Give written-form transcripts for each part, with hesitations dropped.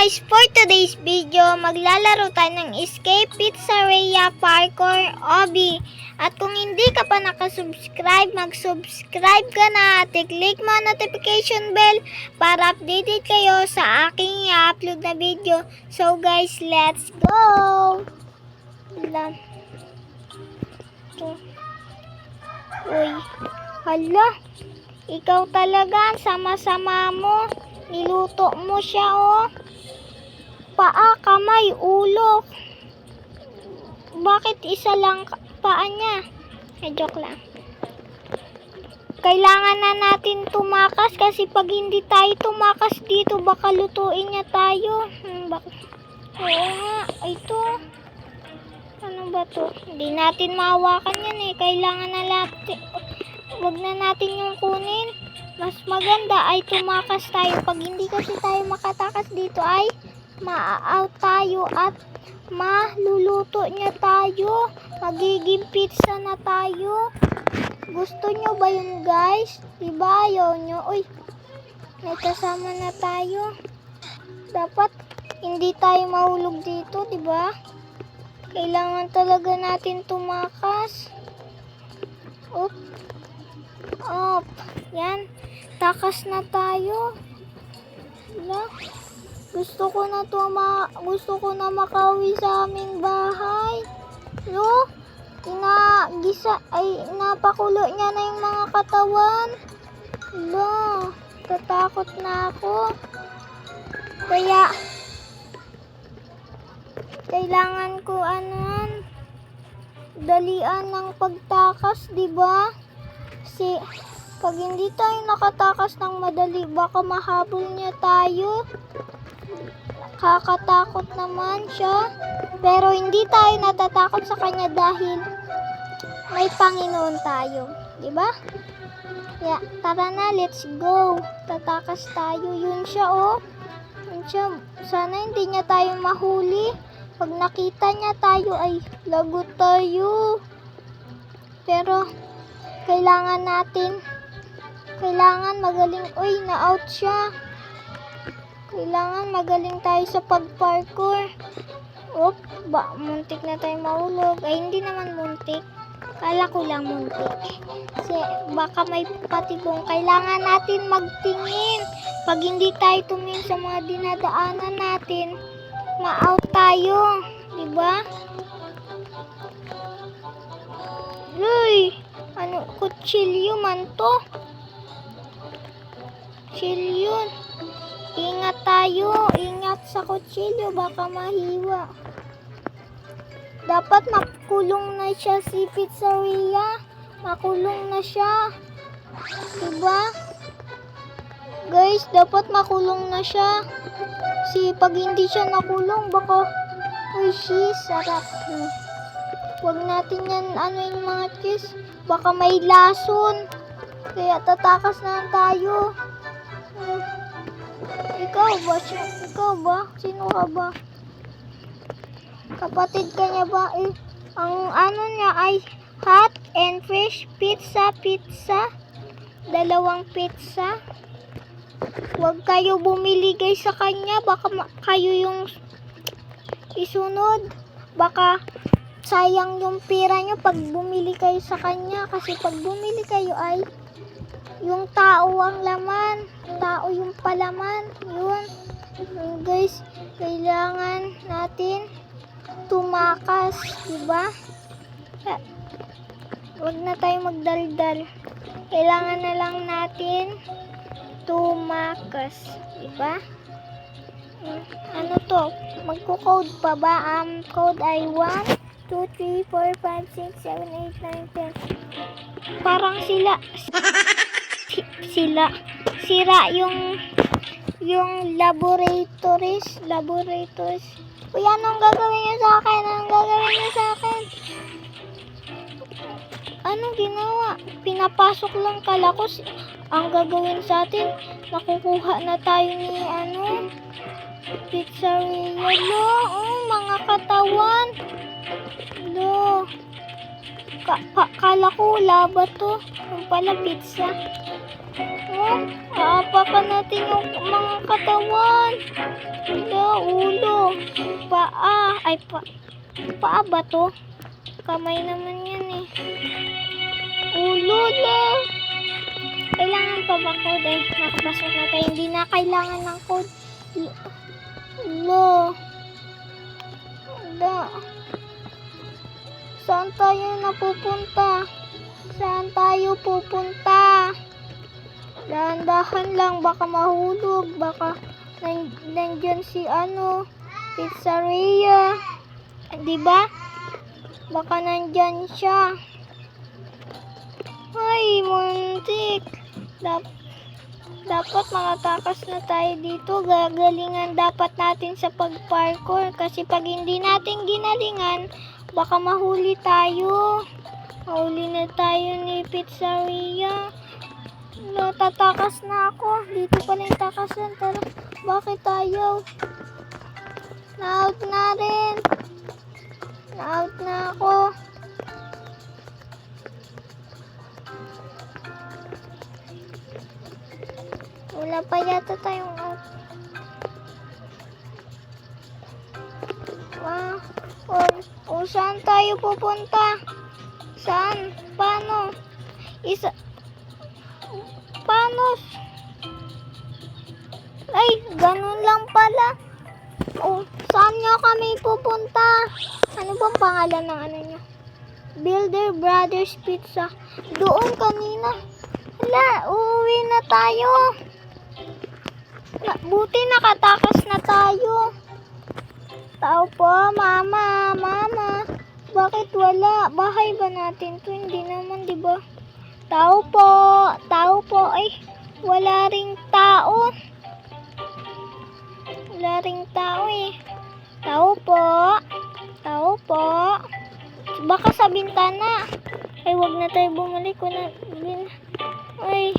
guys, for today's video, maglalaro tayo ng Escape Pizzeria Parkour Obby. At kung hindi ka pa nakasubscribe, mag-subscribe ka na at i-click mo ang notification bell para updated kayo sa aking i-upload na video. So guys, let's go! Uy, hala, ikaw talaga, sama-sama mo. Niluto mo siya, oh. Paa, kamay, ulo. Bakit isa lang paa niya? Joke lang. Kailangan na natin tumakas kasi pag hindi tayo tumakas dito, baka lutuin niya tayo. Oo nga, ito. Ano ba to? Hindi natin mahawakan yan eh. Kailangan na natin. Wag na natin yung kunin. Mas maganda ay tumakas tayo. Pag hindi kasi tayo makatakas dito ay ma-out tayo at maluluto niya tayo. Magiging pizza na tayo. Gusto nyo ba yun guys? Diba ayaw nyo? Uy, may kasama na tayo. Dapat hindi tayo mahulog dito, diba? Kailangan talaga natin tumakas. Up. Up. Yan. Takas na tayo. Wala. Gusto ko na makauwi sa aming bahay. No? Napakulo niya na yung mga katawan. Wala. Tatakot na ako. Kaya kailangan ko dalian ng pagtakas, diba? Kasi pag hindi tayo nakatakas ng madali, baka mahabol niya tayo. Kakatakot naman siya. Pero hindi tayo natatakot sa kanya dahil may Panginoon tayo. Diba? Yeah, tara na, let's go. Tatakas tayo. Yun siya, oh. Yun siya. Sana hindi niya tayo mahuli. Pag nakita niya tayo, ay lagot tayo. Pero kailangan magaling. Uy, na-out siya. Kailangan magaling tayo sa pag-parkour. Oop, muntik na tayo mahulog. Ay, hindi naman muntik. Kala ko lang muntik. Kasi baka may patibong. Kailangan natin magtingin. Pag hindi tayo tumingin sa mga dinadaanan natin, ma-out tayo. Diba? Uy, ano, kutsilyo man to. Kutsilyo. Ingat tayo. Ingat sa kutsilyo. Baka mahiwa. Dapat makulong na siya si Pizzeria. Makulong na siya. Diba? Guys, dapat makulong na siya. Kasi pag hindi siya nakulong, baka uy, sarap. Huwag natin yan, yung mga cheese. Baka may lason. Kaya tatakas na tayo. Ikaw ba? Sino ka ba? Kapatid ka niya ba? Ang niya ay hot and fresh pizza. Dalawang pizza. Huwag kayo bumili guys sa kanya. Baka kayo yung isunod. Baka sayang yung pera nyo pag bumili kayo sa kanya. Kasi pag bumili kayo ay yung tao ang laman. Tao yung palaman. Yun. Guys, kailangan natin tumakas. Diba? Huwag na tayo magdaldal. Kailangan na lang natin tumakas. Diba? Ano to? Magko-code pa ba? Code ay 1, 2, 3, 4, 5, 6, 7, 8, 9, 10. Parang sira yung laboratories. Uy, anong gagawin niyo sa akin? Anong ginawa? Pinapasok lang kalakos. Ang gagawin sa atin, nakukuha na tayo ni Pizzeria. Mga katawan. Kala ko laba to. Yung pala pizza. Aapakan natin yung mga katawan. Wala, ulo. Paa. Ay, paa ba to? Kamay naman yan eh. Ulo lang. Kailangan pa ba code eh? Nakapasok na tayo. Hindi na kailangan ng code. Ulo. Wala. Saan tayo napupunta? Saan tayo pupunta? Dahan-dahan lang. Baka mahulog. Baka nandyan si pizzeria. Diba? Baka nandyan siya. Ay, muntik. Dapat makatakas na tayo dito. Gagalingan dapat natin sa pag-parkour. Kasi pag hindi natin ginalingan, baka mahuli tayo. Mahuli na tayo ni pizzeria. Tatakas na ako. Dito pala yung takasan. Pero bakit tayo? Na-out na rin. Na-out na ako. Wala pa yata tayong out. O saan tayo pupunta? Saan? Paano? Paano? Ay, ganun lang pala. O, saan nga kami pupunta? Ano bang pangalan ng niya? Builder Brothers Pizza. Doon kanina. Hala, uuwi na tayo. Buti nakatakas na tayo. Tao po, mama. Bakit wala? Bahay ba natin to? Hindi naman, di ba? Tao po. Ay, wala ring tao. Wala ring tao eh. Tao po. Baka sa bintana. Ay, wag na tayo bumalik. Ay,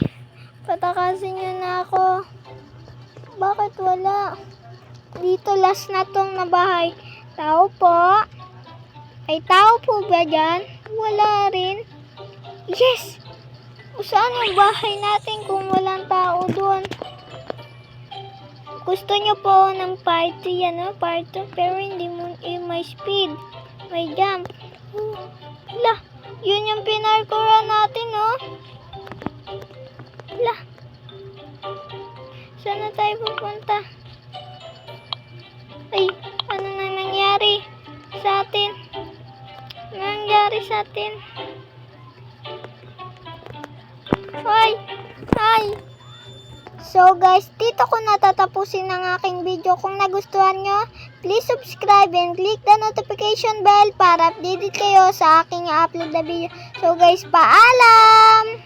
patakasin nyo na ako. Bakit wala? Dito last na tong na bahay. Tao po. Ay, tao po ba dyan? Wala rin. Yes! Saan yung bahay natin kung walang tao doon? Gusto nyo po ng party, party, pero hindi mo may speed. May jump. Wala. Yun yung pinarkuran natin, Wala. Saan na tayo pupunta? Ay, ano na nangyari sa atin? Ano nangyari sa atin? Ay! So guys, dito ko natatapusin ang aking video. Kung nagustuhan nyo, please subscribe and click the notification bell para updated kayo sa aking upload na video. So guys, paalam!